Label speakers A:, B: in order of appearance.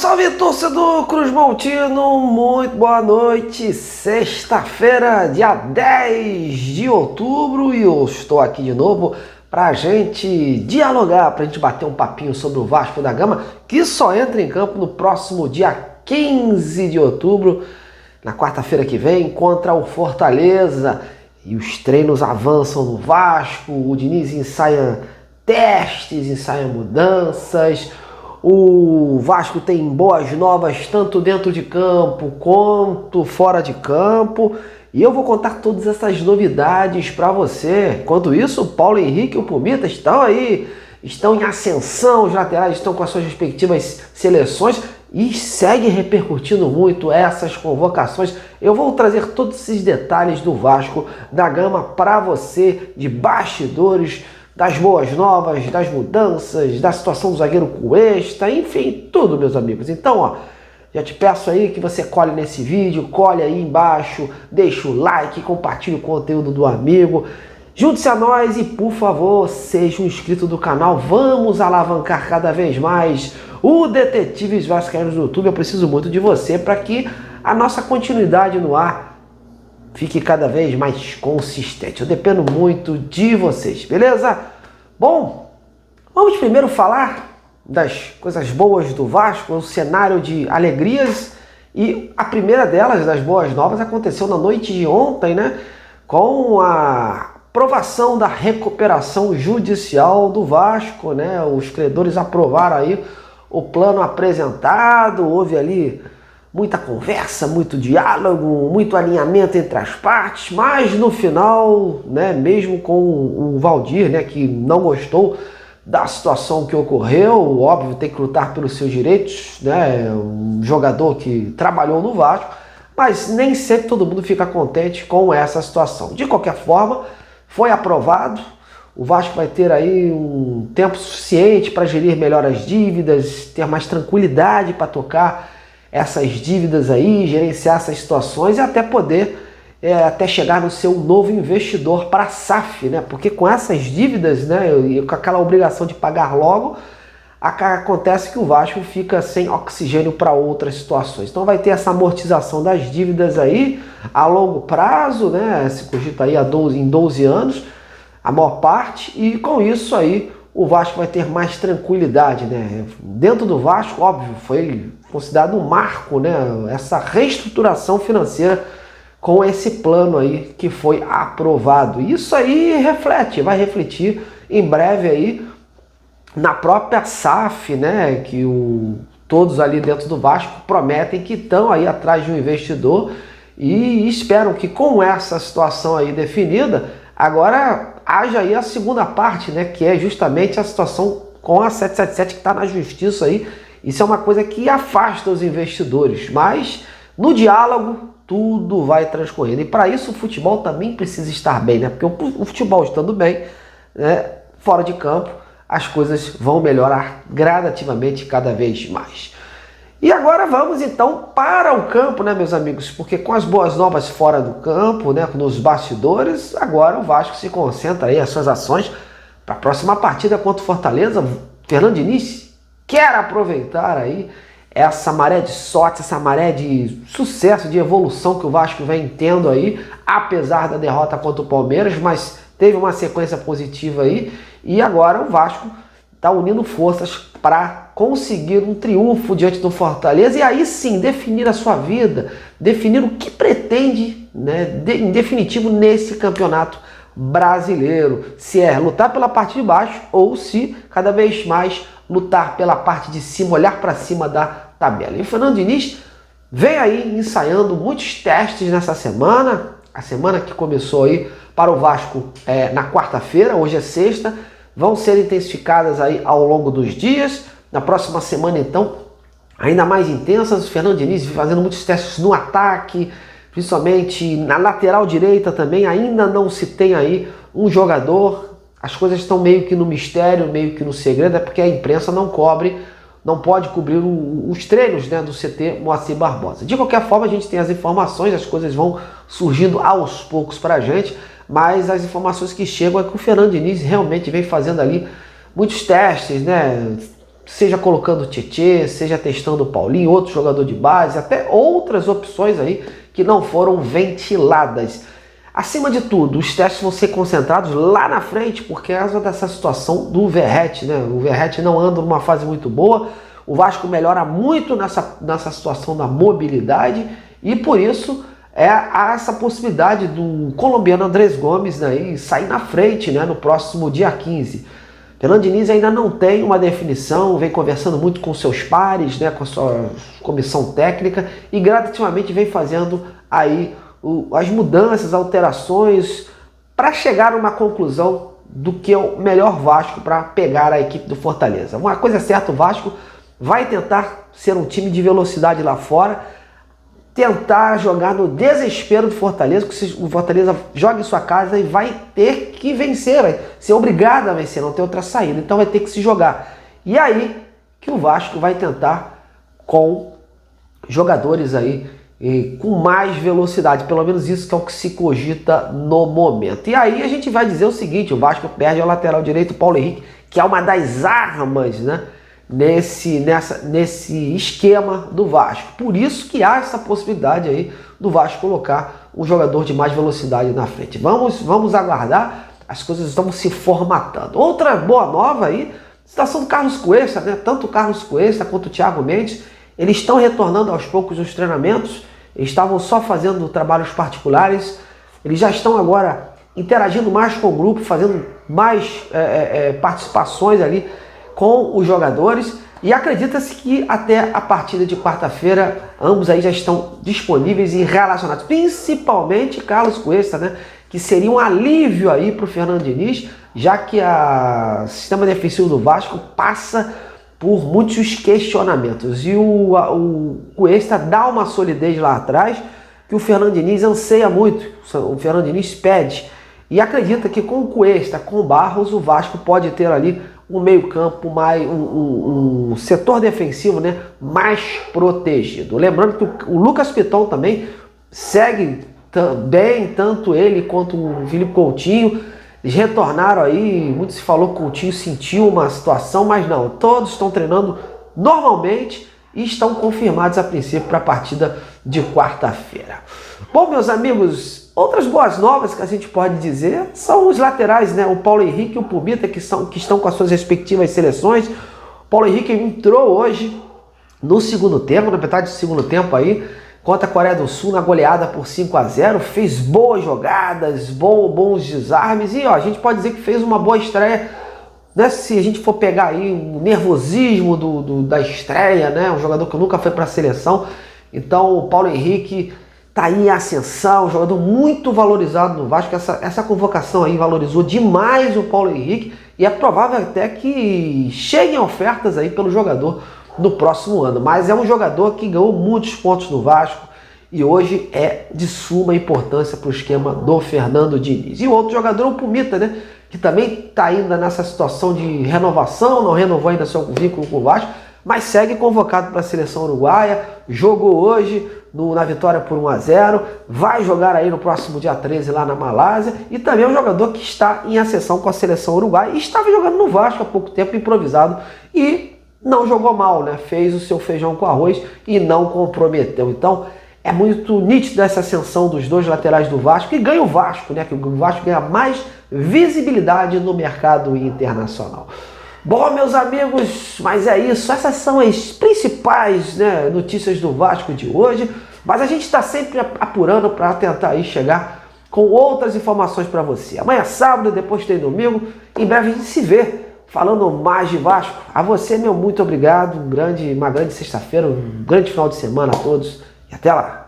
A: salve torcedor Cruzmaltino, muito boa noite, sexta-feira, dia 10 de outubro e eu estou aqui de novo pra gente dialogar, pra gente bater um papinho sobre o Vasco da Gama, que só entra em campo no próximo dia 15 de outubro, na quarta-feira que vem, contra o Fortaleza. E os treinos avançam no Vasco, o Diniz ensaia testes, ensaia mudanças. O Vasco tem boas novas tanto dentro de campo quanto fora de campo. E eu vou contar todas essas novidades para você. Enquanto isso, o Paulo Henrique e o Pumita estão aí, estão em ascensão, os laterais estão com as suas respectivas seleções e segue repercutindo muito essas convocações. Eu vou trazer todos esses detalhes do Vasco da Gama para você, de bastidores, das boas novas, das mudanças, da situação do zagueiro Cuesta, enfim, tudo, meus amigos. Então, ó, já te peço aí que você colhe nesse vídeo, colhe aí embaixo, deixa o like, compartilhe o conteúdo do amigo, junte-se a nós e, por favor, seja um inscrito do canal. Vamos alavancar cada vez mais o Detetives Vascaínos no YouTube. Eu preciso muito de você para que a nossa continuidade no ar fique cada vez mais consistente. Eu dependo muito de vocês, beleza? Bom, vamos primeiro falar das coisas boas do Vasco, o cenário de alegrias, e a primeira delas, das boas novas, aconteceu na noite de ontem, né? Com a aprovação da recuperação judicial do Vasco, né? Os credores aprovaram aí o plano apresentado, houve ali muita conversa, muito diálogo, muito alinhamento entre as partes, mas no final, né, mesmo com o Valdir, né, que não gostou da situação que ocorreu, óbvio, tem que lutar pelos seus direitos, né, um jogador que trabalhou no Vasco, mas nem sempre todo mundo fica contente com essa situação. De qualquer forma, foi aprovado, o Vasco vai ter aí um tempo suficiente para gerir melhor as dívidas, ter mais tranquilidade para tocar essas dívidas aí, gerenciar essas situações e até poder até chegar no seu novo investidor para a SAF, né? Porque com essas dívidas, né, e com aquela obrigação de pagar logo, acontece que o Vasco fica sem oxigênio para outras situações. Então vai ter essa amortização das dívidas aí a longo prazo, né? Se cogita aí em 12 anos, a maior parte, e com isso aí o Vasco vai ter mais tranquilidade, né? Dentro do Vasco, óbvio, foi considerado um marco, né? Essa reestruturação financeira com esse plano aí que foi aprovado. Isso aí vai refletir em breve aí na própria SAF, né? Que todos ali dentro do Vasco prometem que estão aí atrás de um investidor e esperam que com essa situação aí definida, agora haja aí a segunda parte, né, que é justamente a situação com a 777 que está na justiça aí. Isso é uma coisa que afasta os investidores, mas no diálogo tudo vai transcorrendo. E para isso o futebol também precisa estar bem, né? Porque o futebol estando bem, né, fora de campo, as coisas vão melhorar gradativamente cada vez mais. E agora vamos então para o campo, né, meus amigos? Porque com as boas novas fora do campo, né, nos bastidores, agora o Vasco se concentra aí as suas ações para a próxima partida contra o Fortaleza. Fernando Diniz quer aproveitar aí essa maré de sorte, essa maré de sucesso, de evolução que o Vasco vem tendo aí, apesar da derrota contra o Palmeiras, mas teve uma sequência positiva aí e agora o Vasco está unindo forças para conseguir um triunfo diante do Fortaleza e aí sim definir a sua vida, definir o que pretende, né, em definitivo nesse campeonato brasileiro, se é lutar pela parte de baixo ou se cada vez mais lutar pela parte de cima, olhar para cima da tabela. E o Fernando Diniz vem aí ensaiando muitos testes nessa semana, a semana que começou aí para o Vasco na quarta-feira, hoje é sexta, vão ser intensificadas aí ao longo dos dias. Na próxima semana, então, ainda mais intensas. O Fernando Diniz fazendo muitos testes no ataque, principalmente na lateral direita também. Ainda não se tem aí um jogador. As coisas estão meio que no mistério, meio que no segredo, é porque a imprensa não pode cobrir os treinos, né, do CT Moacir Barbosa. De qualquer forma, a gente tem as informações, as coisas vão surgindo aos poucos para a gente, mas as informações que chegam é que o Fernando Diniz realmente vem fazendo ali muitos testes, né? seja colocando o Tietê, seja testando o Paulinho, outro jogador de base, até outras opções aí que não foram ventiladas. Acima de tudo, os testes vão ser concentrados lá na frente, por causa dessa situação do Verratti, né? O Verratti não anda numa fase muito boa, o Vasco melhora muito nessa situação da mobilidade e por isso há essa possibilidade do colombiano Andrés Gomes aí sair na frente, né, no próximo dia 15. Fernando Diniz ainda não tem uma definição, vem conversando muito com seus pares, né, com a sua comissão técnica e gradativamente vem fazendo aí as mudanças, alterações para chegar a uma conclusão do que é o melhor Vasco para pegar a equipe do Fortaleza. Uma coisa é certa, o Vasco vai tentar ser um time de velocidade lá fora, tentar jogar no desespero do Fortaleza, porque o Fortaleza joga em sua casa e vai ter que vencer, vai ser obrigado a vencer, não tem outra saída, então vai ter que se jogar. E aí que o Vasco vai tentar com jogadores aí com mais velocidade, pelo menos isso que é o que se cogita no momento. E aí a gente vai dizer o seguinte, o Vasco perde ao lateral direito, Paulo Henrique, que é uma das armas, né, nesse esquema do Vasco. Por isso que há essa possibilidade aí do Vasco colocar um jogador de mais velocidade na frente. Vamos aguardar, as coisas estão se formatando. Outra boa nova aí, a situação do Carlos Cuesta, né? Tanto o Carlos Cuesta quanto o Thiago Mendes, eles estão retornando aos poucos os treinamentos, eles estavam só fazendo trabalhos particulares, eles já estão agora interagindo mais com o grupo, fazendo mais participações ali com os jogadores e acredita-se que até a partida de quarta-feira ambos aí já estão disponíveis e relacionados, principalmente Carlos Cuesta, né, que seria um alívio aí para o Fernando Diniz, já que o sistema defensivo do Vasco passa por muitos questionamentos e o Cuesta dá uma solidez lá atrás que o Fernando Diniz anseia muito, o Fernando Diniz pede e acredita que com o Cuesta, com o Barros, o Vasco pode ter ali um meio-campo, um setor defensivo, né, mais protegido. Lembrando que o Lucas Piton também segue bem, tanto ele quanto o Felipe Coutinho. Eles retornaram aí, muito se falou que o Coutinho sentiu uma situação, mas não, todos estão treinando normalmente e estão confirmados a princípio para a partida de quarta-feira. Bom, meus amigos, outras boas novas que a gente pode dizer são os laterais, né? O Paulo Henrique e o Pumita, que estão com as suas respectivas seleções. O Paulo Henrique entrou hoje no segundo tempo, na metade do segundo tempo aí, contra a Coreia do Sul, na goleada por 5-0, fez boas jogadas, bons desarmes e ó, a gente pode dizer que fez uma boa estreia, né? Se a gente for pegar aí o nervosismo da estreia, né? Um jogador que nunca foi para a seleção, então o Paulo Henrique está aí em ascensão, um jogador muito valorizado no Vasco. Essa convocação aí valorizou demais o Paulo Henrique e é provável até que cheguem ofertas aí pelo jogador no próximo ano. Mas é um jogador que ganhou muitos pontos no Vasco e hoje é de suma importância para o esquema do Fernando Diniz. E o outro jogador é o Pumita, né? Que também está ainda nessa situação de renovação, não renovou ainda seu vínculo com o Vasco, mas segue convocado para a seleção uruguaia, jogou hoje na vitória por 1-0, vai jogar aí no próximo dia 13 lá na Malásia, e também é um jogador que está em ascensão com a seleção uruguaia, e estava jogando no Vasco há pouco tempo, improvisado, e não jogou mal, né? Fez o seu feijão com arroz e não comprometeu. Então é muito nítido essa ascensão dos dois laterais do Vasco, e ganha o Vasco, né? Que o Vasco ganha mais visibilidade no mercado internacional. Bom, meus amigos, mas é isso. Essas são as principais, né, notícias do Vasco de hoje. Mas a gente está sempre apurando para tentar aí chegar com outras informações para você. Amanhã é sábado, depois tem domingo. Em breve a gente se vê falando mais de Vasco. A você, meu muito obrigado. Uma grande sexta-feira, um grande final de semana a todos. E até lá.